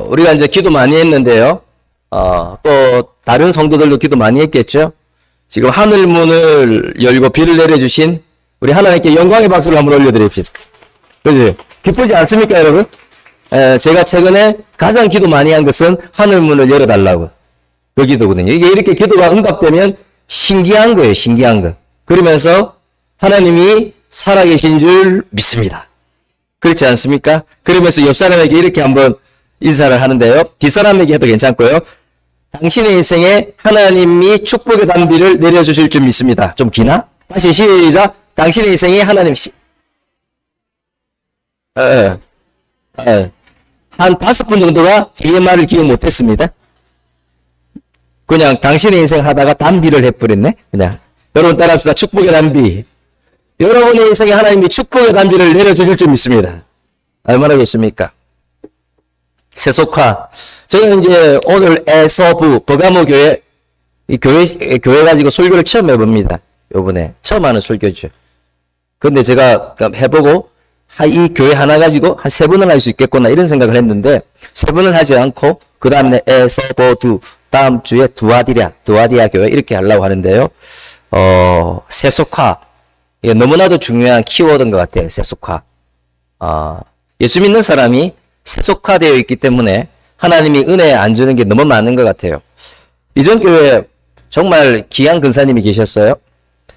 우리가 이제 기도 많이 했는데요. 또 다른 성도들도 기도 많이 했겠죠. 지금 하늘 문을 열고 비를 내려주신 우리 하나님께 영광의 박수를 한번 올려드립시다. 그지? 기쁘지 않습니까, 여러분? 제가 최근에 가장 기도 많이 한 것은 하늘 문을 열어달라고. 그 기도거든요. 이게 이렇게 기도가 응답되면 신기한 거예요, 신기한 거. 그러면서 하나님이 살아계신 줄 믿습니다. 그렇지 않습니까? 그러면서 옆 사람에게 이렇게 한번 인사를 하는데요. 뒷사람에게 해도 괜찮고요. 당신의 인생에 하나님이 축복의 단비를 내려주실 줄 믿습니다. 좀 기나? 다시 시작. 당신의 인생에 하나님 한 5분 정도가 뒤에 말을 기억 못했습니다. 그냥 당신의 인생 하다가 단비를 해버렸네. 그냥 여러분 따라합시다. 축복의 단비. 여러분의 인생에 하나님이 축복의 단비를 내려주실 줄 믿습니다. 얼마나 좋습니까? 세속화. 저는 이제 오늘 에서부 버가모 교회 이 교회 가지고 설교를 처음 해봅니다. 요번에 처음 하는 설교죠. 근데 제가 해보고 이 교회 하나 가지고 한 3번은 할 수 있겠구나 이런 생각을 했는데 3번은 하지 않고 그 다음에 에서보두 다음 주에 두아디아 교회 이렇게 하려고 하는데요. 세속화. 이게 너무나도 중요한 키워드인 것 같아요. 세속화. 예수 믿는 사람이 세속화되어 있기 때문에 하나님이 은혜 안 주는 게 너무 많은 것 같아요. 이전 교회에 정말 귀한 근사님이 계셨어요.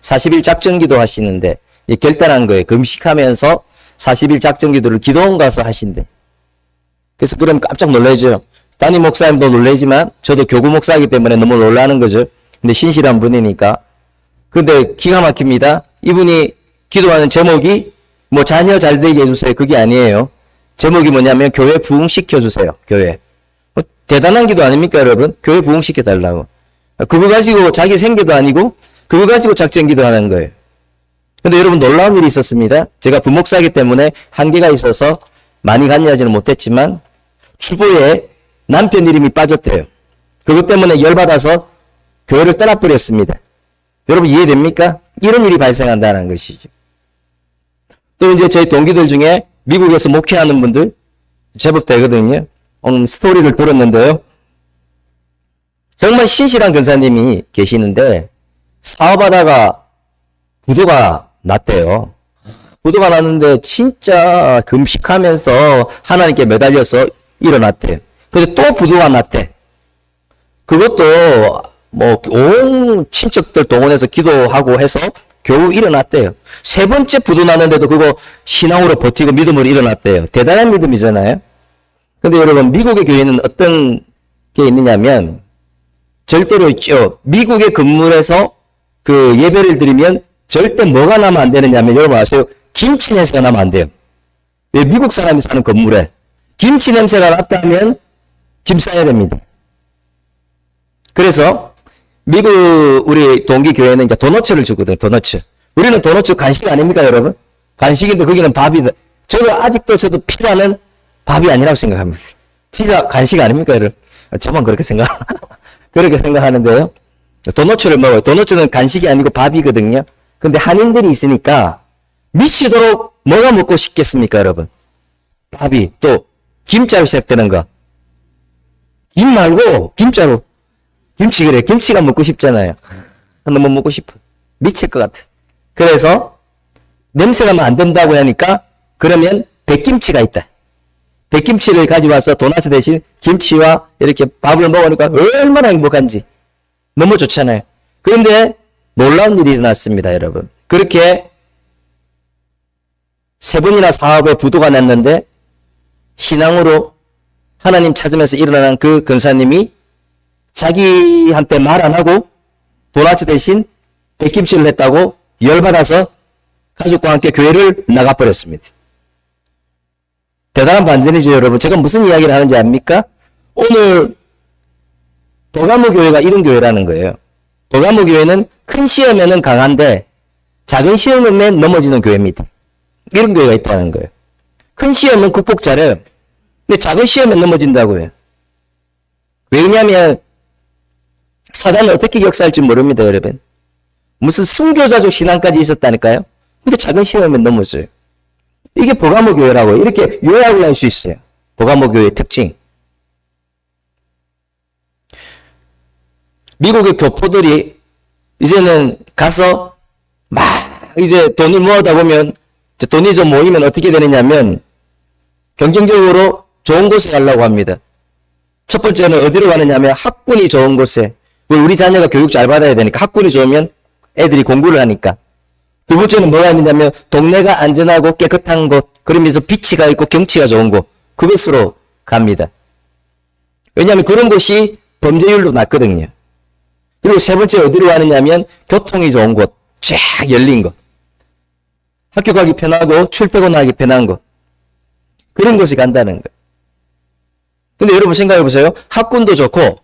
40일 작정기도 하시는데 결단한 거예요. 금식하면서 40일 작정기도를 기도원 가서 하신대. 그래서 그럼 깜짝 놀라죠. 담임 목사님도 놀라지만 저도 교구 목사이기 때문에 너무 놀라는 거죠. 근데 신실한 분이니까. 근데 기가 막힙니다. 이분이 기도하는 제목이 뭐 자녀 잘 되게 해주세요. 그게 아니에요. 제목이 뭐냐면 교회 부흥시켜주세요. 교회. 대단한 기도 아닙니까, 여러분? 교회 부흥시켜달라고. 그거 가지고 자기 생계도 아니고 그거 가지고 작정기도 하는 거예요. 근데 여러분 놀라운 일이 있었습니다. 제가 부목사이기 때문에 한계가 있어서 많이 관여하지는 못했지만 주보에 남편 이름이 빠졌대요. 그것 때문에 열받아서 교회를 떠나버렸습니다. 여러분 이해됩니까? 이런 일이 발생한다는 것이죠. 또 이제 저희 동기들 중에 미국에서 목회하는 분들 제법 되거든요. 오늘 스토리를 들었는데요. 정말 신실한 근사님이 계시는데 사업하다가 부도가 났대요. 부도가 났는데 진짜 금식하면서 하나님께 매달려서 일어났대요. 근데 또 부도가 났대. 그것도 뭐 온 친척들 동원해서 기도하고 해서 겨우 일어났대요. 3번째 부도 났는데도 그거 신앙으로 버티고 믿음으로 일어났대요. 대단한 믿음이잖아요. 근데 여러분 미국의 교회는 어떤 게 있느냐면 절대로 있죠. 미국의 건물에서 그 예배를 드리면 절대 뭐가 나면 안 되느냐면 여러분 아세요? 김치 냄새가 나면 안 돼요. 왜 미국 사람이 사는 건물에 김치 냄새가 났다면 짐 싸야 됩니다. 그래서 미국 우리 동기 교회는 이제 도너츠를 주거든요. 도너츠. 우리는 도너츠 간식 아닙니까, 여러분? 간식인데 거기는 밥이. 저도 피자는 밥이 아니라고 생각합니다. 피자 간식 아닙니까, 여러분? 저만 그렇게 그렇게 생각하는데요. 도너츠를 먹어요. 도너츠는 간식이 아니고 밥이거든요. 근데 한인들이 있으니까 미치도록 뭐가 먹고 싶겠습니까, 여러분? 밥이 또 김자로 시작되는 거. 김 말고 김자로. 김치 그래. 김치가 먹고 싶잖아요. 너무 먹고 싶어. 미칠 것 같아. 그래서 냄새가 나면 안 된다고 하니까 그러면 백김치가 있다. 백김치를 가져와서 도나츠 대신 김치와 이렇게 밥을 먹으니까 얼마나 행복한지. 너무 좋잖아요. 그런데 놀라운 일이 일어났습니다, 여러분. 그렇게 3번이나 사업에 부도가 났는데 신앙으로 하나님 찾으면서 일어나는 그 근사님이 자기한테 말 안 하고 도나츠 대신 백김치를 했다고 열받아서 가족과 함께 교회를 나가버렸습니다. 대단한 반전이죠, 여러분. 제가 무슨 이야기를 하는지 압니까? 오늘 버가모 교회가 이런 교회라는 거예요. 버가모 교회는 큰 시험에는 강한데 작은 시험에는 넘어지는 교회입니다. 이런 교회가 있다는 거예요. 큰 시험은 극복 잘해요. 근데 작은 시험에 넘어진다고요. 왜냐하면 사단은 어떻게 역사할지 모릅니다, 여러분. 무슨 순교자족 신앙까지 있었다니까요. 근데 작은 시험에 넘어져요. 이게 버가모 교회라고 이렇게 요약을 할 수 있어요. 버가모 교회의 특징. 미국의 교포들이 이제는 가서 막 이제 돈을 모으다 보면 이제 돈이 좀 모이면 어떻게 되느냐면 경쟁적으로 좋은 곳에 가려고 합니다. 첫 번째는 어디로 가느냐면 학군이 좋은 곳에. 왜 우리 자녀가 교육 잘 받아야 되니까 학군이 좋으면 애들이 공부를 하니까. 두 번째는 뭐가 있느냐면 동네가 안전하고 깨끗한 곳, 그러면서 비치가 있고 경치가 좋은 곳, 그것으로 갑니다. 왜냐하면 그런 곳이 범죄율도 낮거든요. 그리고 세 번째 어디로 가느냐면 교통이 좋은 곳, 쫙 열린 곳. 학교 가기 편하고 출퇴근하기 편한 곳. 그런 곳이 간다는 거예요. 근데 여러분 생각해 보세요. 학군도 좋고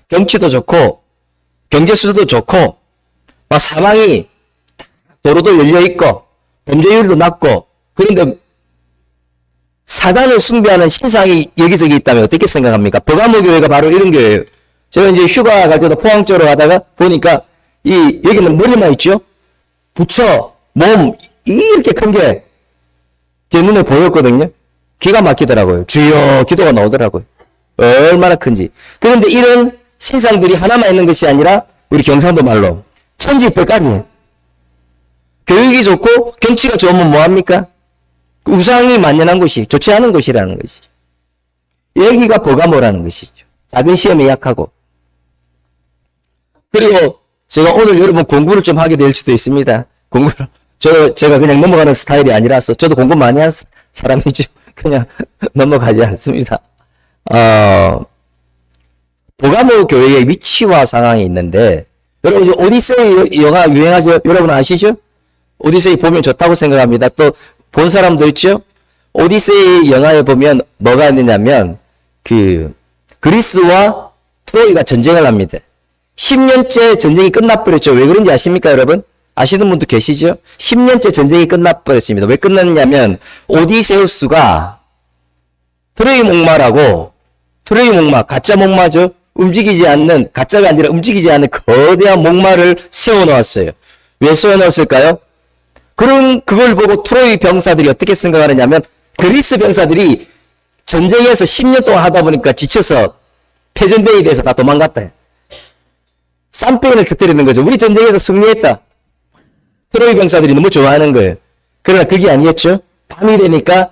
경치도 좋고 경제수도 좋고 막 사방이 도로도 열려있고 범죄율도 낮고 그런데 사단을 숭배하는 신상이 여기저기 있다면 어떻게 생각합니까? 버가모 교회가 바로 이런 교회예요. 제가 이제 휴가 갈 때도 포항 쪽으로 가다가 보니까 여기는 머리만 있죠? 부처, 몸 이렇게 큰 게 제 눈에 보였거든요. 기가 막히더라고요. 주여 기도가 나오더라고요. 얼마나 큰지. 그런데 이런 신상들이 하나만 있는 것이 아니라 우리 경상도 말로 천지백깔이에요. 교육이 좋고 경치가 좋으면 뭐합니까? 우상이 만연한 곳이 좋지 않은 곳이라는 것이죠. 여기가 버가모라는 것이죠. 작은 시험에 약하고. 그리고 제가 오늘 여러분 공부를 좀 하게 될 수도 있습니다. 공부를 제가 그냥 넘어가는 스타일이 아니라서 저도 공부 많이 한 사람이죠. 그냥 넘어가지 않습니다. 버가모 교회의 위치와 상황이 있는데 여러분 오디세이 영화 유행하죠? 여러분 아시죠? 오디세이 보면 좋다고 생각합니다. 또 본 사람도 있죠? 오디세이 영화에 보면 뭐가 있느냐면 그리스와 트로이가 전쟁을 합니다. 10년째 전쟁이 끝나버렸죠. 왜 그런지 아십니까 여러분? 아시는 분도 계시죠? 10년째 전쟁이 끝나버렸습니다. 왜 끝났냐면 오디세우스가 트로이 목마라고 트로이 목마, 가짜 목마죠? 움직이지 않는, 가짜가 아니라 움직이지 않는 거대한 목마를 세워놓았어요. 왜 세워놓았을까요? 그걸 보고 트로이 병사들이 어떻게 생각하느냐면 그리스 병사들이 전쟁에서 10년 동안 하다 보니까 지쳐서 패전병이 돼서 다 도망갔다. 쌈병을 터뜨리는 거죠. 우리 전쟁에서 승리했다. 트로이 병사들이 너무 좋아하는 거예요. 그러나 그게 아니었죠. 밤이 되니까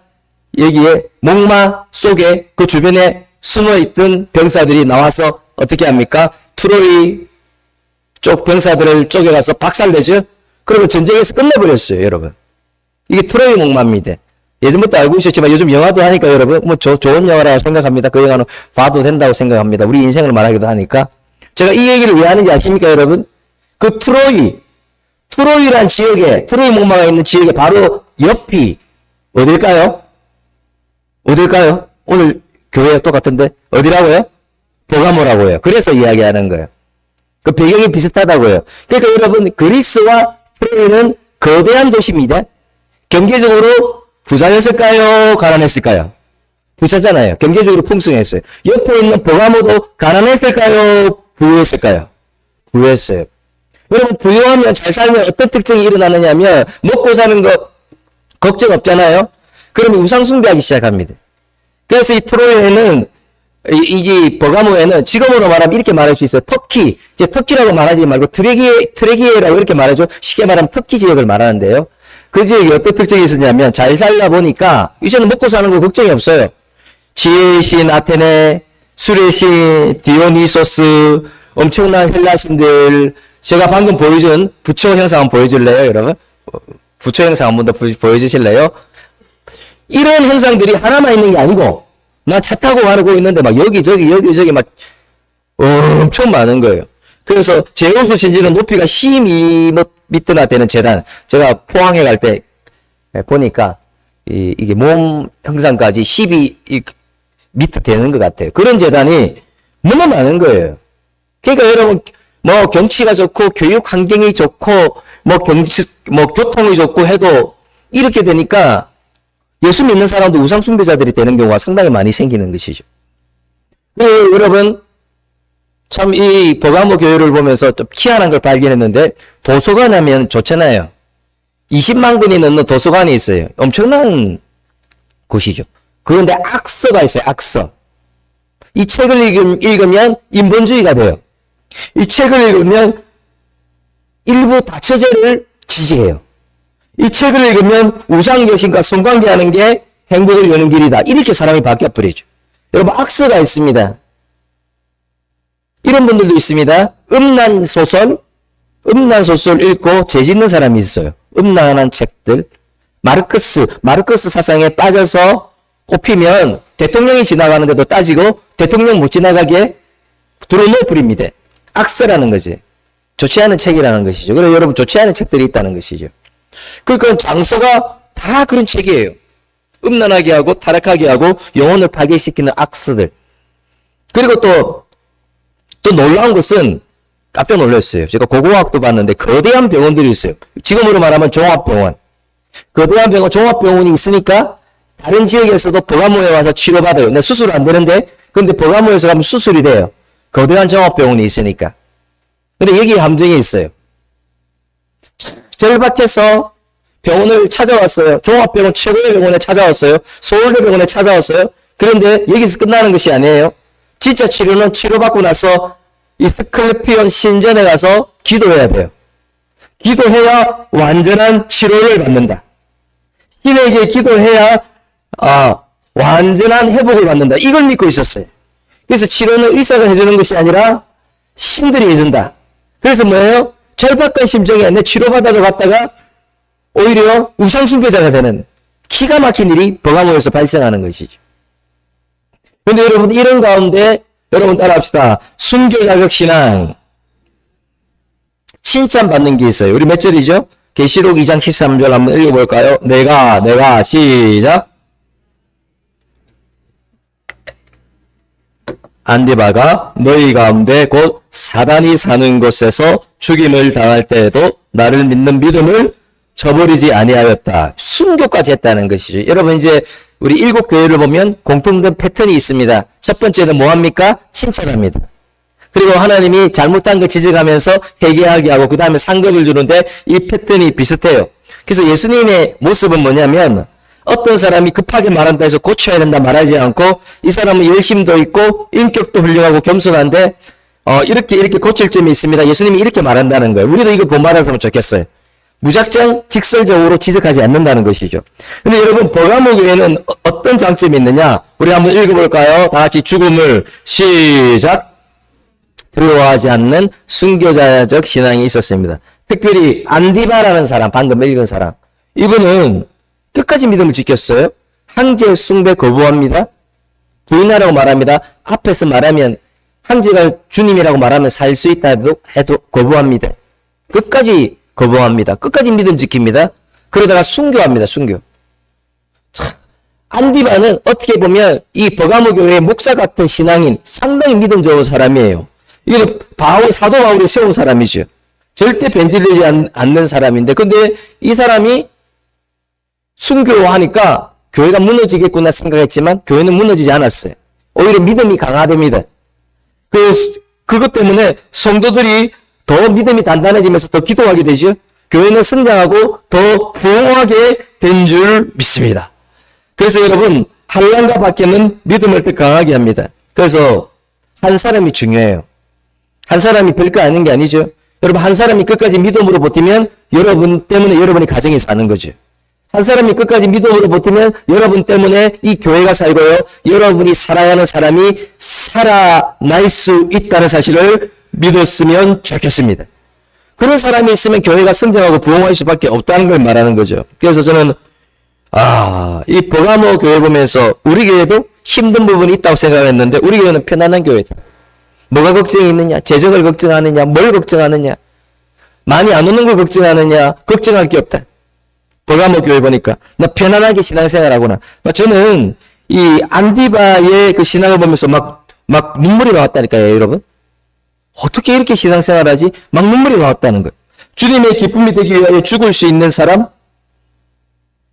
여기에 목마 속에 그 주변에 숨어있던 병사들이 나와서 어떻게 합니까? 트로이 쪽 병사들을 쪼개가서 박살내죠. 그러면 전쟁에서 끝내버렸어요, 여러분. 이게 트로이 목마입니다. 예전부터 알고 있었지만 요즘 영화도 하니까 여러분 뭐 좋은 영화라고 생각합니다. 그 영화는 봐도 된다고 생각합니다. 우리 인생을 말하기도 하니까. 제가 이 얘기를 왜 하는지 아십니까, 여러분? 그 트로이란 지역에, 트로이 목마가 있는 지역에 바로 옆이 어딜까요? 어딜까요? 오늘 교회가 똑같은데 어디라고요? 버가모라고요. 그래서 이야기하는 거예요. 그 배경이 비슷하다고요. 그러니까 여러분 그리스와 트로이는 거대한 도시입니다. 경제적으로 부자였을까요? 가난했을까요? 부자잖아요. 경제적으로 풍성했어요. 옆에 있는 버가모도 가난했을까요? 부유했을까요? 부유했어요. 여러분 부유하면 잘 살면 어떤 특징이 일어나느냐면 먹고 사는 거 걱정 없잖아요. 그러면 우상숭배하기 시작합니다. 그래서 이 트로이에는 이 버가모에는 지금으로 말하면 이렇게 말할 수 있어요. 터키. 이제 터키라고 말하지 말고 트레기에라고 이렇게 말하죠. 쉽게 말하면 터키 지역을 말하는데요. 그 지역이 어떤 특징이 있었냐면 잘 살다 보니까 이제는 먹고 사는 거 걱정이 없어요. 지혜의 신 아테네, 술의 신 디오니소스, 엄청난 헬라신들, 제가 방금 보여준 부처 형상 한번 보여줄래요, 여러분? 부처 형상 한번 더 보여주실래요? 이런 형상들이 하나만 있는 게 아니고 나 차 타고 가고 있는데 막 여기저기 막 엄청 많은 거예요. 그래서 제우스 신전은 높이가 12m나 되는 제단, 제가 포항에 갈 때 보니까 이게 몸 형상까지 12m 되는 것 같아요. 그런 제단이 너무 많은 거예요. 그러니까 여러분 뭐 경치가 좋고 교육 환경이 좋고 뭐 교통이 좋고 해도 이렇게 되니까 예수 믿는 사람도 우상 숭배자들이 되는 경우가 상당히 많이 생기는 것이죠. 여러분 참 이 버가모 교회를 보면서 좀 희한한 걸 발견했는데 도서관 하면 좋잖아요. 20만 권이 넘는 도서관이 있어요. 엄청난 곳이죠. 그런데 악서가 있어요. 악서. 이 책을 읽으면 인본주의가 돼요. 이 책을 읽으면 일부 다처제를 지지해요. 이 책을 읽으면 우상여신과 성관계하는 게 행복을 여는 길이다. 이렇게 사람이 바뀌어버리죠. 여러분, 악서가 있습니다. 이런 분들도 있습니다. 음란소설 읽고 죄 짓는 사람이 있어요. 음란한 책들. 마르크스 사상에 빠져서 꼽히면 대통령이 지나가는데도 따지고 대통령 못 지나가게 들어놓어버립니다. 악서라는 거지. 좋지 않은 책이라는 것이죠. 그래서 여러분, 좋지 않은 책들이 있다는 것이죠. 그러니까 장서가 다 그런 책이에요. 음란하게 하고 타락하게 하고 영혼을 파괴시키는 악서들. 그리고 또 놀라운 것은 깜짝 놀랐어요. 제가 고고학도 봤는데 거대한 병원들이 있어요. 지금으로 말하면 종합병원. 거대한 병원, 종합병원이 있으니까 다른 지역에서도 버가모에 와서 치료받아요. 근데 수술 안 되는데, 근데 버가모에서 가면 수술이 돼요. 거대한 종합병원이 있으니까. 근데 여기에 함정이 있어요. 절박해서 병원을 찾아왔어요. 종합병원 최고의 병원에 찾아왔어요. 서울대병원에 찾아왔어요. 그런데 여기서 끝나는 것이 아니에요. 진짜 치료는 치료받고 나서 이스클레피온 신전에 가서 기도해야 돼요. 기도해야 완전한 치료를 받는다. 신에게 기도해야 완전한 회복을 받는다. 이걸 믿고 있었어요. 그래서 치료는 의사가 해주는 것이 아니라 신들이 해준다. 그래서 뭐예요? 절박한 심정에 내 치료받아서 갔다가 오히려 우상숭배자가 되는 기가 막힌 일이 버가모에서 발생하는 것이죠. 그런데 여러분, 이런 가운데 여러분 따라합시다. 순교 자격 신앙 칭찬받는 게 있어요. 우리 몇 절이죠? 계시록 2장 13절 한번 읽어볼까요? 내가 시작. 안디바가 너희 가운데 곧 사단이 사는 곳에서 죽임을 당할 때에도 나를 믿는 믿음을 저버리지 아니하였다. 순교까지 했다는 것이죠. 여러분, 이제 우리 7교회를 보면 공통된 패턴이 있습니다. 첫 번째는 뭐합니까? 칭찬합니다. 그리고 하나님이 잘못한 거 지적하면서 회개하게 하고 그 다음에 상급을 주는데 이 패턴이 비슷해요. 그래서 예수님의 모습은 뭐냐면 어떤 사람이 급하게 말한다 해서 고쳐야 된다 말하지 않고 이 사람은 열심도 있고 인격도 훌륭하고 겸손한데 이렇게 고칠 점이 있습니다. 예수님이 이렇게 말한다는 거예요. 우리도 이거 본받았으면 좋겠어요. 무작정 직설적으로 지적하지 않는다는 것이죠. 근데 여러분, 버가모 교회는 어떤 장점이 있느냐? 우리 한번 읽어볼까요? 다 같이 죽음을 시작. 두려워하지 않는 순교자적 신앙이 있었습니다. 특별히 안디바라는 사람, 방금 읽은 사람. 이분은 끝까지 믿음을 지켰어요. 황제 숭배 거부합니다. 부인하라고 말합니다. 앞에서 말하면 황제가 주님이라고 말하면 살 수 있다 해도 거부합니다. 끝까지 거부합니다. 끝까지 믿음 지킵니다. 그러다가 순교합니다. 순교. 안디바는 어떻게 보면 이 버가모 교회의 목사 같은 신앙인, 상당히 믿음 좋은 사람이에요. 이거는 사도 바울이 세운 사람이죠. 절대 변질되지 않는 사람인데, 근데 이 사람이 순교하니까 교회가 무너지겠구나 생각했지만 교회는 무너지지 않았어요. 오히려 믿음이 강화됩니다. 그것 때문에 성도들이 더 믿음이 단단해지면서 더 기도하게 되죠. 교회는 성장하고 더 부흥하게 된 줄 믿습니다. 그래서 여러분, 한량과 밖에는 믿음을 더 강하게 합니다. 그래서 한 사람이 중요해요. 한 사람이 별거 아닌 게 아니죠. 여러분, 한 사람이 끝까지 믿음으로 버티면 여러분 때문에 여러분의 가정이 사는 거죠. 한 사람이 끝까지 믿음으로 버티면 여러분 때문에 이 교회가 살고요. 여러분이 살아야 하는 사람이 살아날 수 있다는 사실을 믿었으면 좋겠습니다. 그런 사람이 있으면 교회가 성장하고 부흥할 수밖에 없다는 걸 말하는 거죠. 그래서 저는 이 버가모 교회 보면서 우리 교회도 힘든 부분이 있다고 생각했는데 우리 교회는 편안한 교회다. 뭐가 걱정이 있느냐? 재정을 걱정하느냐? 뭘 걱정하느냐? 많이 안 오는 걸 걱정하느냐? 걱정할 게 없다. 버가모 교회 보니까 나 편안하게 신앙생활하구나. 저는 이 안디바의 그 신앙을 보면서 막 눈물이 나왔다니까요, 여러분. 어떻게 이렇게 신앙생활하지? 막 눈물이 나왔다는 거예요. 주님의 기쁨이 되기 위하여 죽을 수 있는 사람?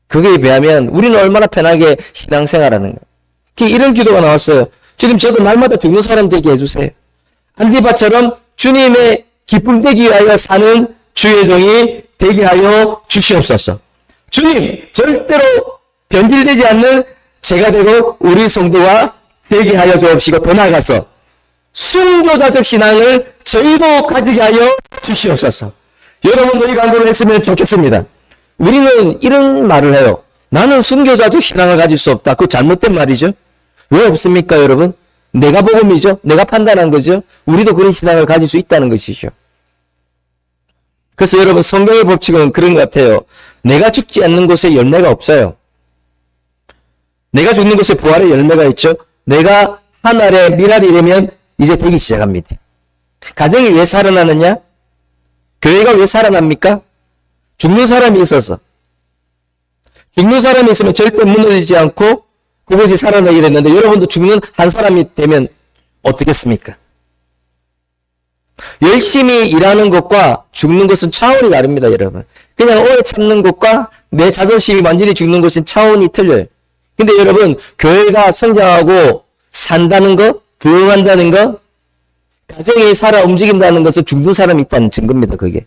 그거에 비하면 우리는 얼마나 편하게 신앙생활하는 거예요. 이런 기도가 나왔어요. 주님, 저도 날마다 죽는 사람 되게 해주세요. 안디바처럼 주님의 기쁨 되기 위하여 사는 주의 종이 되게 하여 주시옵소서. 주님, 절대로 변질되지 않는 제가 되고 우리 성도가 되게 하여 주옵시고 더 나아가서 순교자적 신앙을 저희도 가지게 하여 주시옵소서. 여러분도 이 간구를 했으면 좋겠습니다. 우리는 이런 말을 해요. 나는 순교자적 신앙을 가질 수 없다. 그거 잘못된 말이죠. 왜 없습니까, 여러분? 내가 복음이죠. 내가 판단한 거죠. 우리도 그런 신앙을 가질 수 있다는 것이죠. 그래서 여러분, 성경의 법칙은 그런 것 같아요. 내가 죽지 않는 곳에 열매가 없어요. 내가 죽는 곳에 부활의 열매가 있죠. 내가 한 알에 밀알이 되면 이제 되기 시작합니다. 가정이 왜 살아나느냐? 교회가 왜 살아납니까? 죽는 사람이 있어서. 죽는 사람이 있으면 절대 무너지지 않고 그것이 살아나게 됐는데 여러분도 죽는 한 사람이 되면 어떻겠습니까? 열심히 일하는 것과 죽는 것은 차원이 다릅니다, 여러분. 그냥 오래 참는 것과 내 자존심이 완전히 죽는 것은 차원이 틀려요. 근데 여러분, 교회가 성장하고 산다는 것, 부흥한다는 것, 가정이 살아 움직인다는 것은 죽는 사람이 있다는 증거입니다, 그게.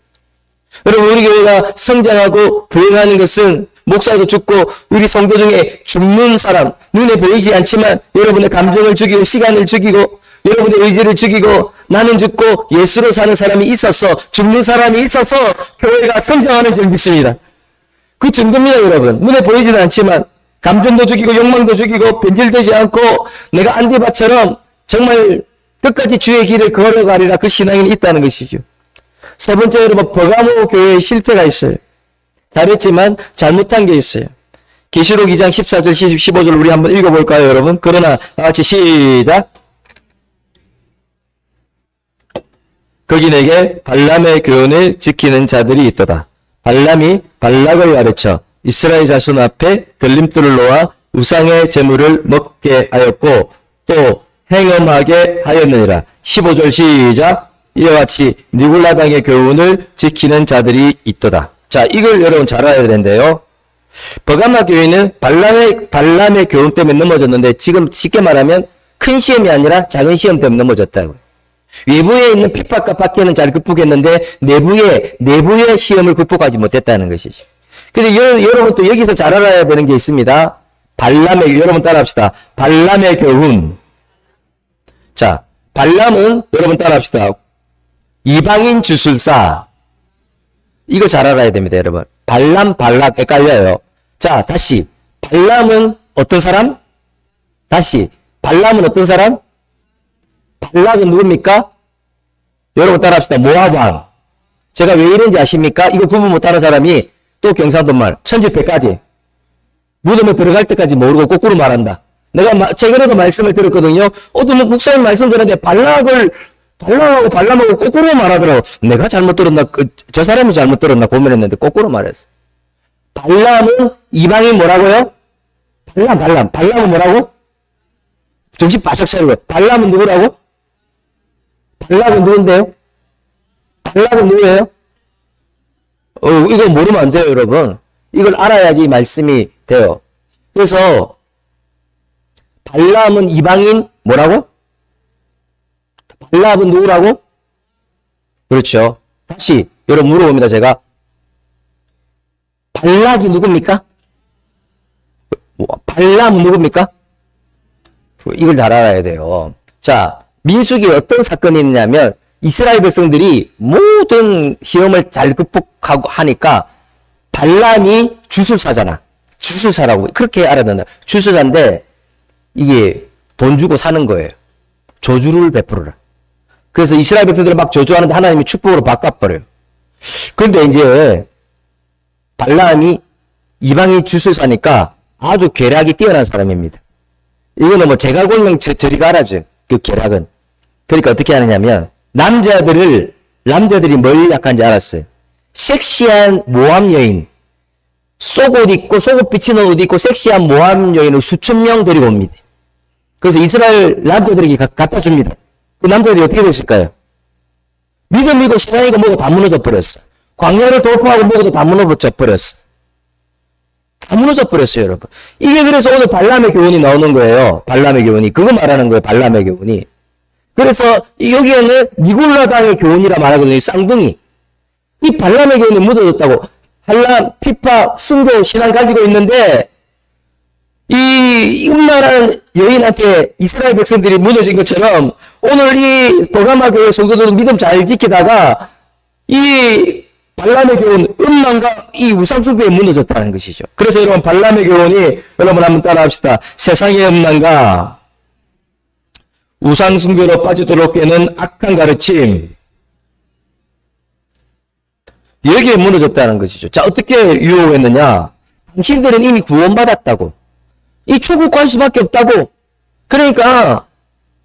여러분, 우리 교회가 성장하고 부흥하는 것은 목사도 죽고 우리 성도 중에 죽는 사람, 눈에 보이지 않지만 여러분의 감정을 죽이고 시간을 죽이고 여러분의 의지를 죽이고 나는 죽고 예수로 사는 사람이 있어서 죽는 사람이 있어서 교회가 성장하는 줄 믿습니다. 그 증거입니다, 여러분. 눈에 보이지는 않지만 감정도 죽이고 욕망도 죽이고 변질되지 않고 내가 안디바처럼 정말 끝까지 주의 길을 걸어가리라 그 신앙이 있다는 것이죠. 세 번째, 여러분, 버가모 교회에 실패가 있어요. 잘했지만 잘못한 게 있어요. 계시록 2장 14절 15절 우리 한번 읽어볼까요, 여러분? 그러나 같이 시작. 거기 내게 발람의 교훈을 지키는 자들이 있도다. 발람이 발락을 가르쳐 이스라엘 자손 앞에 걸림돌을 놓아 우상의 제물을 먹게 하였고 또 행음하게 하였느니라. 15절 시작. 이와 같이 니골라당의 교훈을 지키는 자들이 있도다. 자, 이걸 여러분 잘 알아야 되는데요. 버가마 교회는 발람의 교훈 때문에 넘어졌는데 지금 쉽게 말하면 큰 시험이 아니라 작은 시험 때문에 넘어졌다고요. 외부에 있는 핍박과 박해는 잘 극복했는데 내부의 시험을 극복하지 못했다는 것이죠. 그래서 여러분 또 여기서 잘 알아야 되는 게 있습니다. 여러분 따라합시다. 발람의 교훈. 자, 발람은 여러분 따라합시다. 이방인 주술사. 이거 잘 알아야 됩니다, 여러분. 발람, 발락 헷갈려요. 자, 다시. 발람은 어떤 사람? 다시. 발람은 어떤 사람? 발락은 누굽니까? 여러분 따라합시다. 모압 왕. 제가 왜 이런지 아십니까? 이거 구분 못하는 사람이 또 경상도 말, 천지배까지. 무덤에 들어갈 때까지 모르고 거꾸로 말한다. 내가 최근에도 말씀을 들었거든요. 어떤 목사님 말씀 들었는데 발람하고 거꾸로 말하더라고. 내가 잘못 들었나? 저 사람이 잘못 들었나? 고민했는데 거꾸로 말했어. 발람은 이방인 뭐라고요? 발람은 뭐라고? 정신 바짝 차리고. 발람은 누구라고? 발락은 누군데요? 발락은 누구예요? 이거 모르면 안 돼요, 여러분. 이걸 알아야지 이 말씀이 돼요. 그래서 발람은 이방인 뭐라고? 발람은 누구라고? 그렇죠. 다시 여러분 물어봅니다, 제가. 발락이 누굽니까? 발람은 누굽니까? 이걸 잘 알아야 돼요. 자, 민수기에 어떤 사건이 있냐면 이스라엘 백성들이 모든 시험을 잘 극복하고 하니까 발람이 주술사잖아. 주술사라고 그렇게 알아듣는다. 주술사인데 이게 돈 주고 사는 거예요. 저주를 베풀어라. 그래서 이스라엘 백성들을 막 저주하는데 하나님이 축복으로 바꿔버려요. 그런데 이제 발람이 이방인 주술사니까 아주 계략이 뛰어난 사람입니다. 이거는 뭐 제갈골명 저리 가라죠. 그 계략은. 그러니까 어떻게 하느냐면 남자들이 뭘 약한지 알았어요. 섹시한 모함 여인, 속옷 입고 속옷 비치는 옷 입고 섹시한 모함 여인을 수천 명 데리고 옵니다. 그래서 이스라엘 남자들에게 갖다 줍니다. 그 남자들이 어떻게 됐을까요? 믿음이고 신앙이고 뭐고 다 무너져 버렸어. 광야를 돌파하고 뭐고도 다 무너져 버렸어. 다 무너져 버렸어요, 여러분. 이게 그래서 오늘 발람의 교훈이 나오는 거예요. 발람의 교훈이. 그거 말하는 거예요, 발람의 교훈이. 그래서 여기에는 니골라당의 교훈이라 말하거든요, 쌍둥이. 이 발람의 교훈이 묻어졌다고. 발람, 핍박, 순교, 신앙 가지고 있는데 이 음란한 여인한테 이스라엘 백성들이 무너진 것처럼 오늘 이 버가마 교회 성도들은 믿음 잘 지키다가 이 발람의 교훈, 음란과 이 우상숭배에 무너졌다는 것이죠. 그래서 여러분 발람의 교훈이 여러분 한번 따라합시다. 세상의 음란과 우상숭배로 빠지도록 깨는 악한 가르침, 여기에 무너졌다는 것이죠. 자, 어떻게 유혹했느냐? 당신들은 이미 구원받았다고. 이 초국할 수밖에 없다고. 그러니까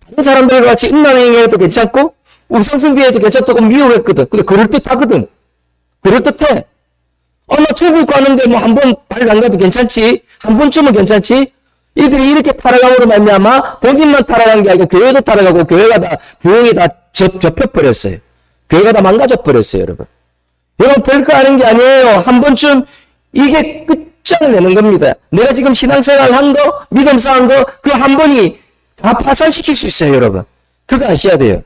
다른 사람들과 같이 음란행위해도 괜찮고 우상숭배해도 괜찮다고 미혹했거든. 근데 그럴듯하거든. 그럴듯해. 나 초국 가는데 뭐 한 번 발 안 가도 괜찮지. 한 번쯤은 괜찮지. 이들이 이렇게 타락함으로 말미암아 본인만 타락한 게 아니고 교회도 타락하고 교회가 다 부흥이 다 접혀버렸어요. 교회가 다 망가져버렸어요, 여러분. 여러분 별거 아닌 게 아니에요. 한 번쯤 이게 끝장을 내는 겁니다. 내가 지금 신앙생활 한 거, 믿음 쌓은 거, 그 한 번이 다 파산시킬 수 있어요, 여러분. 그거 아셔야 돼요.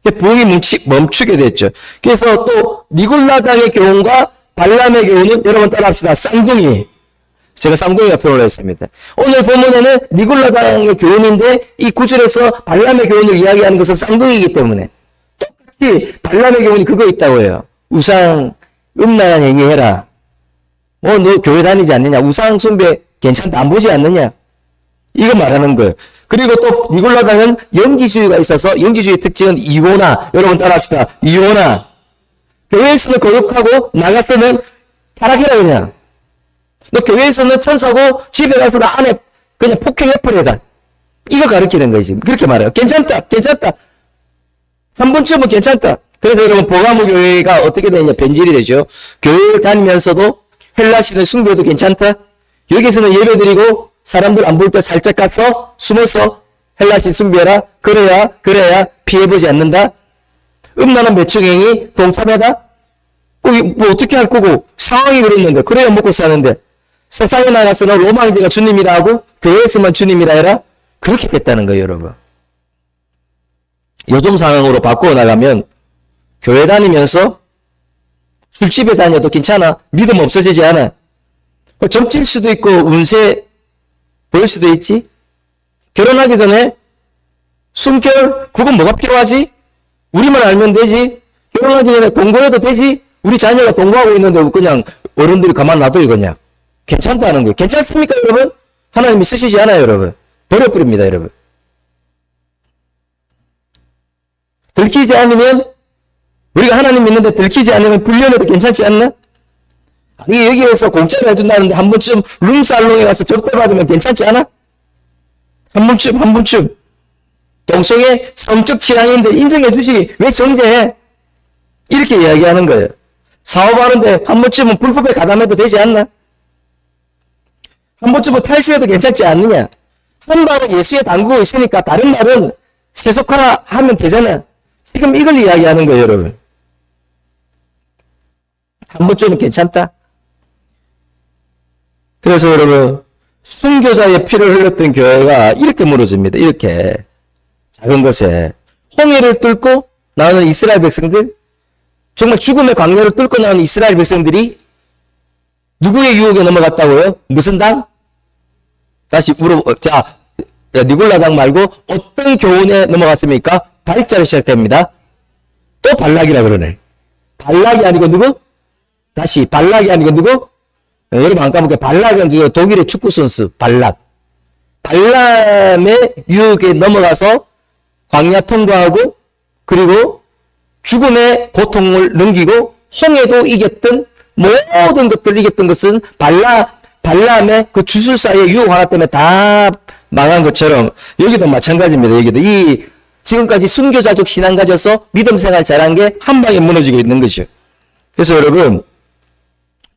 부흥이 멈추게 됐죠. 그래서 또 니골라당의 교훈과 발람의 교훈은 여러분 따라합시다. 쌍둥이. 제가 쌍둥이가 표현을 했습니다. 오늘 본문에는 니골라당의 교훈인데 이 구절에서 발람의 교훈을 이야기하는 것은 쌍둥이이기 때문에 똑같이 발람의 교훈이 그거 있다고 해요. 우상 음란한 행위해라. 너 교회 다니지 않느냐? 우상 숭배 괜찮다 안 보지 않느냐? 이거 말하는 거예요. 그리고 또 니골라당은 영지주의가 있어서 영지주의 특징은 이혼아. 여러분 따라합시다. 이혼아. 교회에서는 거룩하고 나가서는 타락해라 그냥. 너 교회에서는 천사고 집에 가서는 아내 그냥 폭행해버려다. 이거 가르치는 거지. 그렇게 말해요. 괜찮다. 괜찮다. 한 번쯤은 괜찮다. 그래서 여러분 버가모 교회가 어떻게 되느냐 변질이 되죠. 교회를 다니면서도 헬라신을 숭배해도 괜찮다. 여기서는 예배드리고 사람들 안 볼 때 살짝 가서 숨어서 헬라신 숭배해라. 그래야 피해보지 않는다. 음란한 매축행위 동참하다. 뭐 어떻게 할 거고 상황이 그랬는데 그래야 먹고 사는데 세상에 나가서는 로망제가 주님이라 하고 교회에서만 주님이라 해라. 그렇게 됐다는 거예요, 여러분. 요즘 상황으로 바꾸어 나가면 교회 다니면서 술집에 다녀도 괜찮아. 믿음 없어지지 않아. 점칠 수도 있고 운세 보일 수도 있지. 결혼하기 전에 숨결 그건 뭐가 필요하지? 우리만 알면 되지. 결혼하기 전에 동거해도 되지. 우리 자녀가 동거하고 있는데 그냥 어른들이 가만 놔둬요 그냥. 괜찮다는 거예요. 괜찮습니까 여러분? 하나님이 쓰시지 않아요 여러분. 버려버립니다 여러분. 들키지 않으면 우리가 하나님 믿는데 들키지 않으면 불륜해도 괜찮지 않나? 아니 여기에서 공짜로 해준다는데 한 번쯤 룸살롱에 가서 접대받으면 괜찮지 않아? 한 번쯤 동성애 성적 취향인데 인정해 주지 왜 정죄해? 이렇게 이야기하는 거예요. 사업하는데 한 번쯤은 불법에 가담해도 되지 않나? 한 번쯤은 탈세해도 괜찮지 않느냐? 한 발은 예수에 담그고 있으니까 다른 말은 세속하라 하면 되잖아. 지금 이걸 이야기하는 거예요 여러분. 한 번쯤은 괜찮다. 그래서 여러분 순교자의 피를 흘렸던 교회가 이렇게 무너집니다. 이렇게 작은 것에 홍해를 뚫고 나오는 이스라엘 백성들, 정말 죽음의 광야를 뚫고 나오는 이스라엘 백성들이 누구의 유혹에 넘어갔다고요? 무슨 당? 다시 자 니골라당 말고 어떤 교훈에 넘어갔습니까? 발자로 시작됩니다. 또 발락이라 그러네. 발락이 아니고 누구? 다시 발락이 아니고 누구? 여러분 안 까먹게 발락은 독일의 축구 선수 발락. 발람의 유혹에 넘어가서 광야 통과하고 그리고 죽음의 고통을 넘기고 홍해도 이겼던 모든 것들을 이겼던 것은 발람의 그 주술사의 유혹 하나 때문에 다 망한 것처럼 여기도 마찬가지입니다. 여기도 이 지금까지 순교자적 신앙 가져서 믿음 생활 잘한 게 한 방에 무너지고 있는 거죠. 그래서 여러분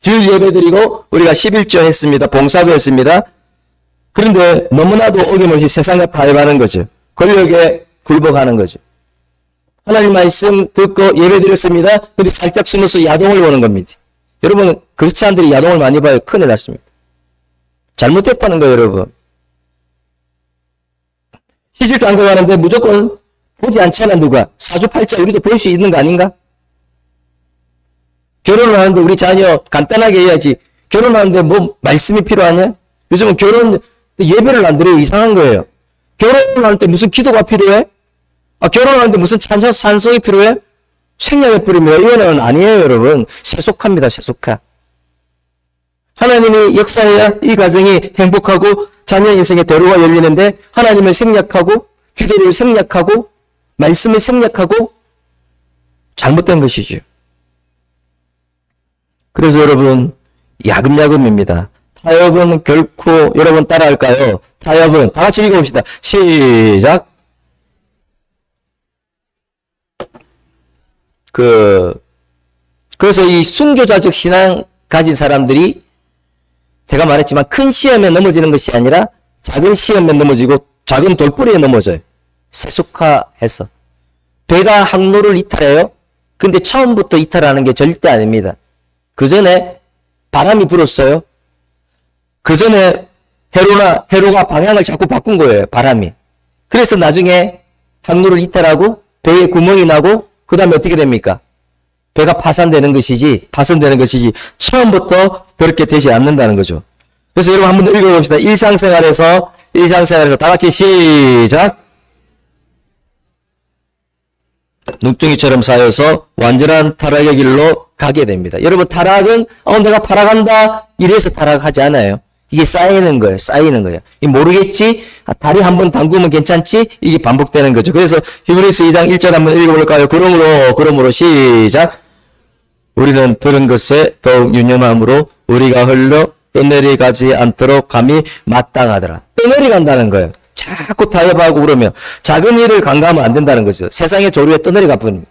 주일 예배드리고 우리가 11조 했습니다. 봉사도 했습니다. 그런데 너무나도 어김없이 세상과 타협하는 거죠. 권력에 굴복하는 거죠. 하나님 말씀 듣고 예배드렸습니다. 근데 살짝 숨어서 야동을 보는 겁니다. 여러분 크리스찬들이 야동을 많이 봐요. 큰일 났습니다. 잘못했다는 거예요 여러분. 시집도 안 가는데 무조건 보지 않잖아 누가. 사주팔자 우리도 볼 수 있는 거 아닌가? 결혼을 하는데 우리 자녀 간단하게 해야지. 결혼하는데 뭐 말씀이 필요하냐? 요즘은 결혼 예배를 안 드려요. 이상한 거예요. 결혼을 할 때 무슨 기도가 필요해? 결혼하는데 무슨 산성이 필요해? 생략해 버리면 이거는 아니에요, 여러분. 세속화입니다, 세속화. 하나님이 역사해야 이 가정이 행복하고 자녀 인생의 대로가 열리는데 하나님을 생략하고 기도를 생략하고 말씀을 생략하고 잘못된 것이죠. 그래서 여러분 야금야금입니다. 타협은 결코 여러분 따라할까요? 타협은 다 같이 읽어봅시다. 시작. 그래서 이 순교자적 신앙 가진 사람들이 제가 말했지만 큰 시험에 넘어지는 것이 아니라 작은 시험에 넘어지고 작은 돌부리에 넘어져요. 세속화해서. 배가 항로를 이탈해요. 근데 처음부터 이탈하는 게 절대 아닙니다. 그 전에 바람이 불었어요. 그 전에 해로가 방향을 자꾸 바꾼 거예요. 바람이. 그래서 나중에 항로를 이탈하고 배에 구멍이 나고 그 다음에 어떻게 됩니까? 배가 파손되는 것이지 처음부터 그렇게 되지 않는다는 거죠. 그래서 여러분 한번 읽어봅시다. 일상생활에서 다 같이 시작. 눈둥이처럼 쌓여서 완전한 타락의 길로 가게 됩니다. 여러분 타락은 내가 타락한다 이래서 타락하지 않아요. 이게 쌓이는 거예요. 모르겠지? 다리 한번 담그면 괜찮지? 이게 반복되는 거죠. 그래서 히브리서 2장 1절 한번 읽어볼까요? 그러므로 시작. 우리는 들은 것에 더욱 유념함으로 우리가 흘러 떠내려가지 않도록 감히 마땅하더라. 떠내려간다는 거예요. 자꾸 타협하고 그러면 작은 일을 간과하면 안 된다는 거죠. 세상의 조류에 떠내려가 버립니다.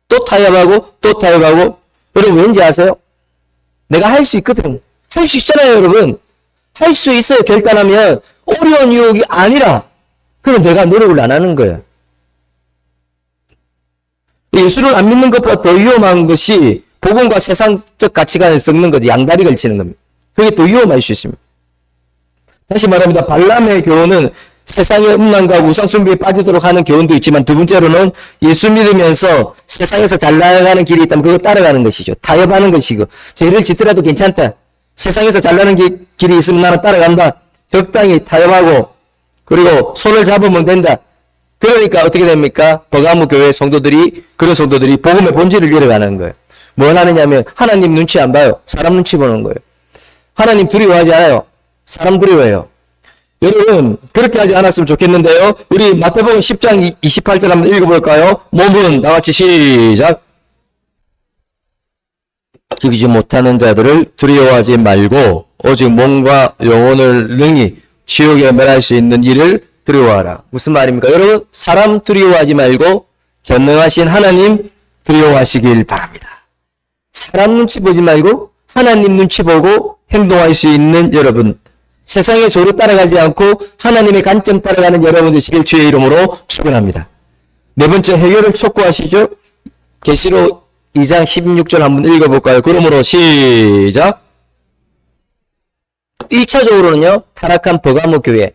또 타협하고 여러분 왠지 아세요? 내가 할 수 있거든. 할 수 있잖아요, 여러분. 할 수 있어요. 결단하면 어려운 유혹이 아니라 그럼 내가 노력을 안 하는 거예요. 예수를 안 믿는 것보다 더 위험한 것이 복음과 세상적 가치관을 섞는 거죠. 양다리 걸치는 겁니다. 그게 더 위험할 수 있습니다. 다시 말합니다. 발람의 교훈은 세상의 음란과 우상숭배에 빠지도록 하는 교훈도 있지만 두 번째로는 예수 믿으면서 세상에서 잘 나가는 길이 있다면 그거 따라가는 것이죠. 타협하는 것이고 죄를 짓더라도 괜찮다. 세상에서 잘 나가는 길이 있으면 나는 따라간다. 적당히 타협하고 그리고 손을 잡으면 된다. 그러니까 어떻게 됩니까? 버가모 교회 그런 성도들이 복음의 본질을 잃어가는 거예요. 뭘 하느냐면 하나님 눈치 안 봐요. 사람 눈치 보는 거예요. 하나님 두려워하지 않아요. 사람 두려워해요. 여러분 그렇게 하지 않았으면 좋겠는데요. 우리 마태복음 10장 28절 한번 읽어볼까요? 몸은 다 같이 시작. 죽이지 못하는 자들을 두려워하지 말고 오직 몸과 영혼을 능히 지옥에 멸할 수 있는 일을 두려워하라. 무슨 말입니까? 여러분 사람 두려워하지 말고 전능하신 하나님 두려워하시길 바랍니다. 사람 눈치 보지 말고 하나님 눈치 보고 행동할 수 있는 여러분, 세상의 조로 따라가지 않고 하나님의 관점 따라가는 여러분 되시길 주의 이름으로 축원합니다. 네 번째 해결을 촉구하시죠. 계시록 2장 16절 한번 읽어볼까요? 그러므로 시작. 1차적으로는요. 타락한 버가모 교회.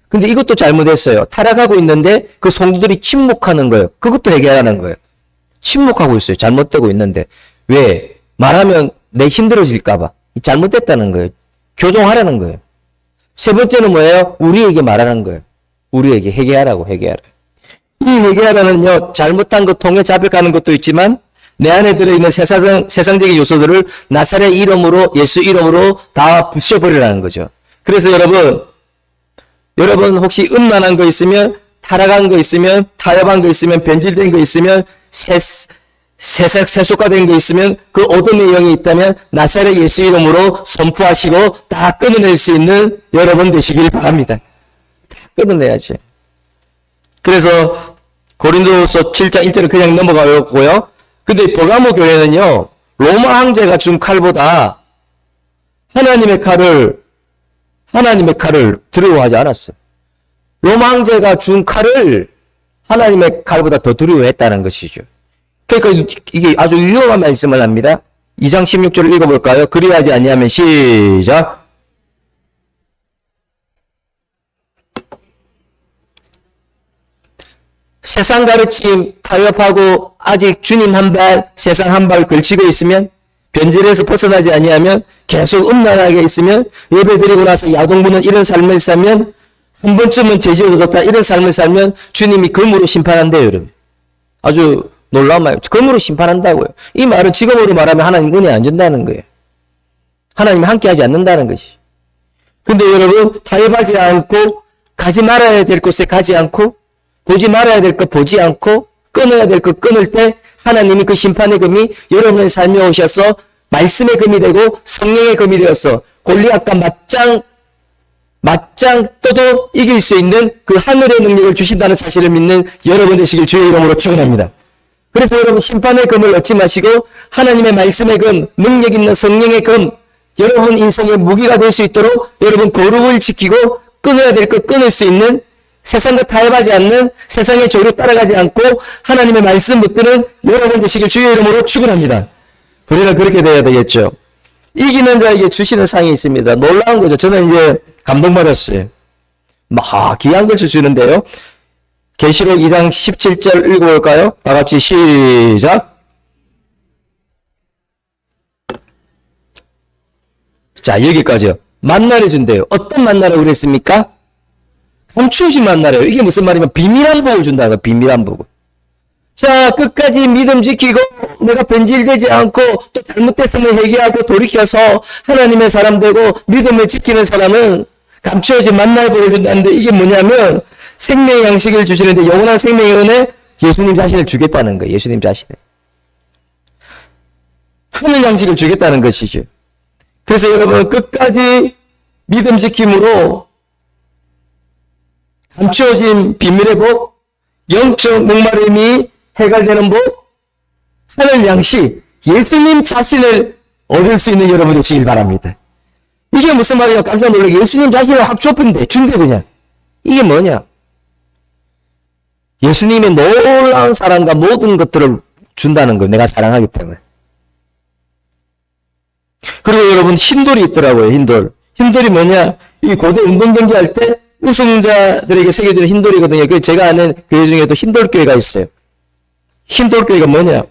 근데 이것도 잘못했어요. 타락하고 있는데 그 성도들이 침묵하는 거예요. 그것도 해결하는 거예요. 침묵하고 있어요. 잘못되고 있는데. 왜? 말하면 내 힘들어질까 봐. 잘못됐다는 거예요. 교정하라는 거예요. 세 번째는 뭐예요? 우리에게 말하는 거예요. 우리에게 회개하라고. 이 회개하라는요. 잘못한 것 통해 자백하는 것도 있지만 내 안에 들어있는 세상적인 요소들을 나사렛 이름으로 예수 이름으로 다 부셔버리라는 거죠. 그래서 여러분 혹시 음란한 거 있으면 타락한 거 있으면 타협한 거 있으면 변질된 거 있으면 세속화된 거 있으면 그 어둠의 영이 있다면 나사렛 예수 이름으로 선포하시고 다 끊어낼 수 있는 여러분 되시길 바랍니다. 다 끊어내야죠. 그래서 고린도서 7장 1절을 그냥 넘어가고요. 근데 버가모 교회는요. 로마 황제가 준 칼보다 하나님의 칼을 두려워하지 않았어요. 로마 황제가 준 칼을 하나님의 칼보다 더 두려워했다는 것이죠. 그러니까 이게 아주 위험한 말씀을 합니다. 2장 16절을 읽어볼까요? 그리하지 아니하면 시작. 세상 가르침 타협하고 아직 주님 한 발, 세상 한 발 걸치고 있으면 변질에서 벗어나지 아니하면 계속 음란하게 있으면 예배 드리고 나서 야동부는 이런 삶을 살면 한 번쯤은 죄지어도 좋다. 이런 삶을 살면 주님이 검으로 심판한대요, 여러분. 아주 놀라운 말. 검으로 심판한다고요. 이 말은 지금으로 말하면 하나님 은혜 안 준다는 거예요. 하나님이 함께하지 않는다는 것이. 근데 여러분, 타협하지 않고, 가지 말아야 될 곳에 가지 않고, 보지 말아야 될 것 보지 않고, 끊어야 될 것 끊을 때, 하나님이 그 심판의 검이 여러분의 삶에 오셔서 말씀의 검이 되고 성령의 검이 되어서 골리앗과 맞짱 떠도 이길 수 있는 그 하늘의 능력을 주신다는 사실을 믿는 여러분 되시길 주의 이름으로 축원합니다. 그래서 여러분 심판의 검을 얻지 마시고 하나님의 말씀의 검, 능력 있는 성령의 검, 여러분 인생의 무기가 될 수 있도록 여러분 거룩을 지키고 끊어야 될 것 끊을 수 있는 세상과 타협하지 않는 세상의 조류 따라가지 않고 하나님의 말씀 붙드는 여러분 되시길 주의 이름으로 축원합니다. 우리는 그렇게 돼야 되겠죠. 이기는 자에게 주시는 상이 있습니다. 놀라운 거죠. 저는 이제 감동받았어요. 막 귀한 것을 주는데요. 계시록 2장 17절 읽어볼까요? 다 같이 시작. 자, 여기까지요. 만나를 준대요. 어떤 만나라고 그랬습니까? 감추어진 만나래요. 이게 무슨 말이냐면 비밀한 복을 준다는 거예요. 비밀한 복을. 자, 끝까지 믿음 지키고 내가 변질되지 않고 또 잘못됐으면 회개하고 돌이켜서 하나님의 사람 되고 믿음을 지키는 사람은 감추어진 만나의 복을 준다는데 이게 뭐냐면 생명의 양식을 주시는데 영원한 생명의 은혜 예수님 자신을 주겠다는 거예요. 예수님 자신을. 하늘 양식을 주겠다는 것이죠. 그래서 여러분 끝까지 믿음 지킴으로 감추어진 비밀의 복, 영적 목마름이 해결되는 복, 하늘 양식, 예수님 자신을 얻을 수 있는 여러분 되시길 바랍니다. 이게 무슨 말이에요? 깜짝 놀라게 예수님 자신을 확 좁힌데 준대 그냥. 이게 뭐냐? 예수님의 놀라운 사랑과 모든 것들을 준다는 거예요. 내가 사랑하기 때문에. 그리고 여러분 흰돌이 있더라고요. 흰돌. 흰돌이 뭐냐? 이 고대 운동 경기 할 때 우승자들에게 새겨주는 흰돌이거든요. 그 제가 아는 교회 중에도 흰돌교회가 있어요. 흰돌교회가 뭐냐?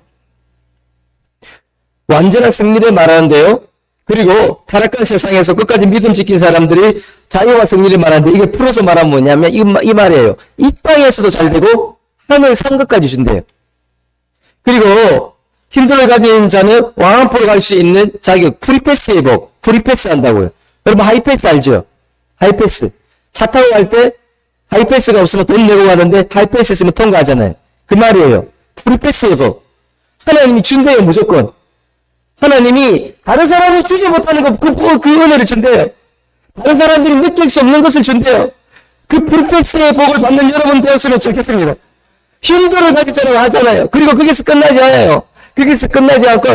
완전한 승리를 말하는데요. 그리고 타락한 세상에서 끝까지 믿음 지킨 사람들이 자유와 승리를 말하는데 이게 풀어서 말하면 뭐냐면 이 말이에요. 이 땅에서도 잘 되고 하늘 산 것까지 준대요. 그리고 흰돌을 가진 자는 왕안포로 갈 수 있는 자격, 프리패스의 복, 프리패스 한다고요. 여러분 하이패스 알죠? 하이패스. 차 타고 갈 때 하이패스가 없으면 돈 내고 가는데 하이패스 있으면 통과하잖아요. 그 말이에요. 프리패스의 복. 하나님이 준대요, 무조건. 하나님이 다른 사람이 주지 못하는 그 은혜를 준대요. 다른 사람들이 느낄 수 없는 것을 준대요. 그 프리패스의 복을 받는 여러분 되었으면 좋겠습니다. 힘들어 가지처럼 하잖아요. 그리고 거기서 끝나지 않아요. 거기서 끝나지 않고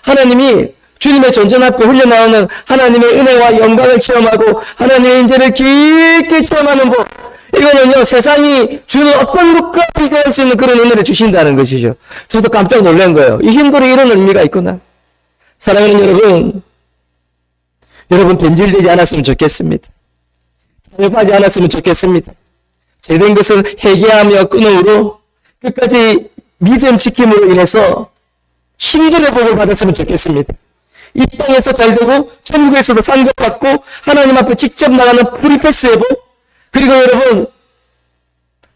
하나님이 주님의 존재 앞에 흘려나오는 하나님의 은혜와 영광을 체험하고 하나님의 임재를 깊게 체험하는 법. 이거는요 세상이 주는 어떤 것과 비교할 수 있는 그런 은혜를 주신다는 것이죠. 저도 깜짝 놀란 거예요. 이 힘들이 이런 의미가 있구나. 사랑하는 여러분 변질되지 않았으면 좋겠습니다. 타협하지 않았으면 좋겠습니다. 제된 것은 회개하며 끊음으로 끝까지 믿음 지킴으로 인해서 신들의 복을 받았으면 좋겠습니다. 이 땅에서 잘되고 천국에서도 상급받고 하나님 앞에 직접 나가는 프리패스의 복, 그리고 여러분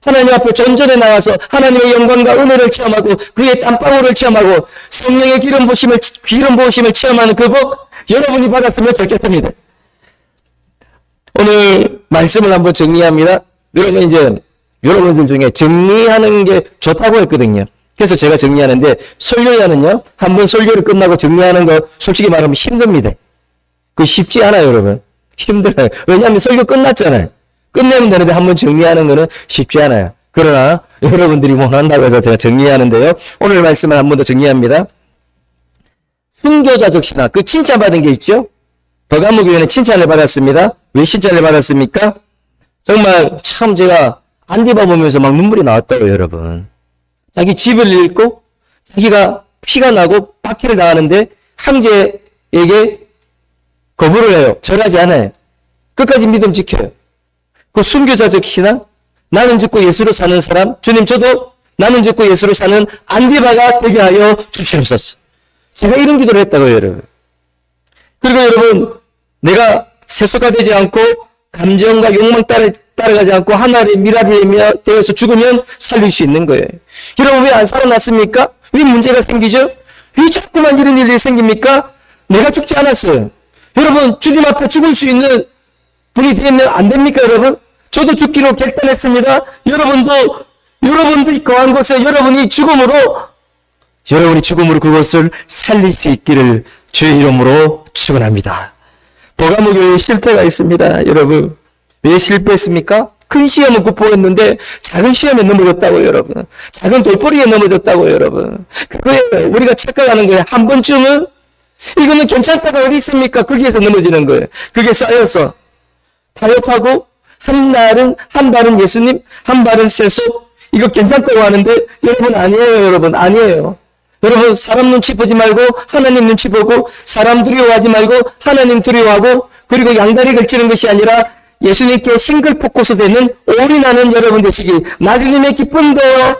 하나님 앞에 전전에 나가서 하나님의 영광과 은혜를 체험하고 그의 땀방울을 체험하고 성령의 기름 부으심을 체험하는 그 복 여러분이 받았으면 좋겠습니다. 오늘 말씀을 한번 정리합니다. 여러분 이제 여러분들 중에 정리하는 게 좋다고 했거든요. 그래서 제가 정리하는데 설교자는요 한번 설교를 끝나고 정리하는 거 솔직히 말하면 힘듭니다. 그거 쉽지 않아요, 여러분. 힘들어요. 왜냐하면 설교 끝났잖아요. 끝내면 되는데 한번 정리하는 거는 쉽지 않아요. 그러나 여러분들이 원한다고 해서 제가 정리하는데요. 오늘 말씀을 한 번 더 정리합니다. 순교자적 신학, 그 칭찬받은 게 있죠? 버가모 교회는 칭찬을 받았습니다. 왜 칭찬을 받았습니까? 정말 참 제가 안디바 보면서 막 눈물이 나왔다고요, 여러분. 자기 집을 잃고 자기가 피가 나고 박해를 당하는데 황제에게 거부를 해요. 절하지 않아요. 끝까지 믿음 지켜요. 그 순교자적 신앙, 나는 죽고 예수로 사는 사람, 주님 저도 나는 죽고 예수로 사는 안디바가 되게 하여 주시옵소서. 제가 이런 기도를 했다고요, 여러분. 그리고 여러분, 내가 세속화 되지 않고 감정과 욕망 따라 따라가지 않고 하나님의 미랄이 되어서 죽으면 살릴 수 있는 거예요. 여러분 왜 안 살아났습니까? 왜 문제가 생기죠? 왜 자꾸만 이런 일이 생깁니까? 내가 죽지 않았어요. 여러분 주님 앞에 죽을 수 있는 분이 되면 안 됩니까 여러분? 저도 죽기로 결단했습니다. 여러분도 거한 곳에 여러분이 죽음으로 그것을 살릴 수 있기를 주의 이름으로 축원합니다. 버가모교회에 실패가 있습니다. 여러분 왜 실패했습니까? 큰 시험은 극복했는데 작은 시험에 넘어졌다고요 여러분. 작은 돌보리에 넘어졌다고요 여러분. 그거예요. 우리가 착각하는 거예요. 한 번쯤은 이거는 괜찮다가 어디 있습니까? 거기에서 넘어지는 거예요. 그게 쌓여서 타협하고 한 발은 예수님, 한 발은 세속. 이거 괜찮다고 하는데 여러분 아니에요 여러분. 아니에요. 여러분 사람 눈치 보지 말고 하나님 눈치 보고 사람 두려워하지 말고 하나님 두려워하고 그리고 양다리 걸치는 것이 아니라 예수님께 싱글포커스 되는 올인하는 여러분 되시기 나주님의 기쁜 되어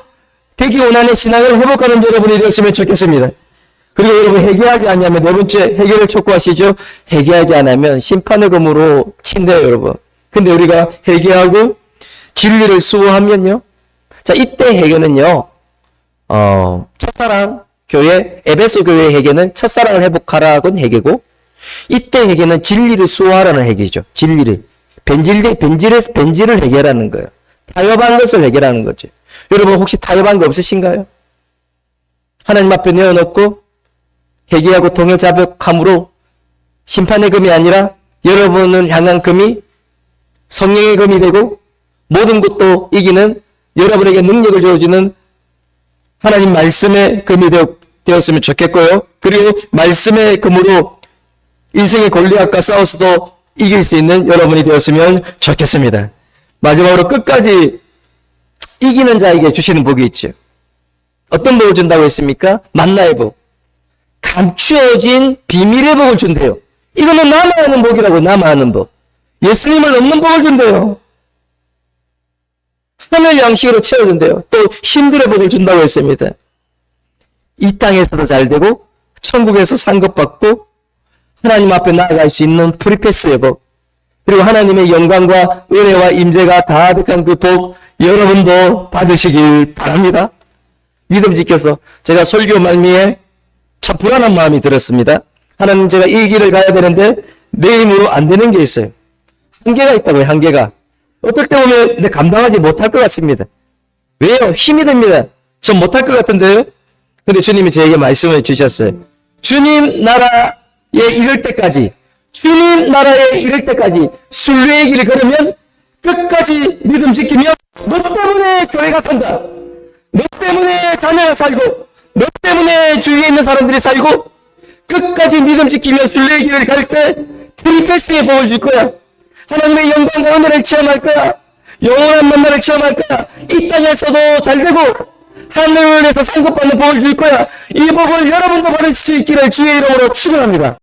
되기 원하는 신앙을 회복하는 여러분이 되었으면 좋겠습니다. 그리고 여러분 회개하지 않으면 네 번째 회개를 촉구하시죠. 회개하지 않으면 심판의 검으로 친대요 여러분. 근데 우리가 회개하고 진리를 수호하면요. 자 이때 회개는요. 첫사랑 교회 에베소 교회의 회개는 첫사랑을 회복하라는 회개고 이때 회개는 진리를 수호하라는 회개죠. 진리를 벤질을 해결하는 거예요. 타협한 것을 해결하는 거죠. 여러분 혹시 타협한 거 없으신가요? 하나님 앞에 내어놓고 회개하고 동해 자백함으로 심판의 금이 아니라 여러분을 향한 금이 성령의 금이 되고 모든 것도 이기는 여러분에게 능력을 주어주는 하나님 말씀의 금이 되었으면 좋겠고요. 그리고 말씀의 금으로 인생의 골리앗과 싸워서도 이길 수 있는 여러분이 되었으면 좋겠습니다. 마지막으로 끝까지 이기는 자에게 주시는 복이 있죠. 어떤 복을 준다고 했습니까? 만나의 복. 감추어진 비밀의 복을 준대요. 이거는 나만 아는 복이라고. 나만 아는 복. 예수님을 얻는 복을 준대요. 하늘 양식으로 채워준대요. 또 힘들의 복을 준다고 했습니다. 이 땅에서도 잘 되고 천국에서 상급받고 하나님 앞에 나아갈 수 있는 프리패스의 복, 그리고 하나님의 영광과 은혜와 임재가 가득한 그 복 여러분도 받으시길 바랍니다. 믿음 지켜서 제가 설교 말미에 참 불안한 마음이 들었습니다. 하나님 제가 이 길을 가야 되는데 내 힘으로 안 되는 게 있어요. 한계가 있다고요. 한계가. 어떨 때 보면 내 감당하지 못할 것 같습니다. 왜요? 힘이 됩니다. 전 못할 것 같은데요. 근데 주님이 저에게 말씀을 주셨어요. 주님 나라에 이를 때까지 순례의 길을 걸으면 끝까지 믿음 지키면 너 때문에 교회가 산다. 너 때문에 자녀가 살고 너 때문에 주위에 있는 사람들이 살고 끝까지 믿음 지키면 순례의 길을 갈 때 트리패스의 복을 줄 거야. 하나님의 영광과 은혜를 체험할 거야. 영원한 만나를 체험할 거야. 이 땅에서도 잘 되고 하늘에서 상급받는 복을 줄 거야. 이 복을 여러분도 받을 수 있기를 주의 이름으로 축원합니다.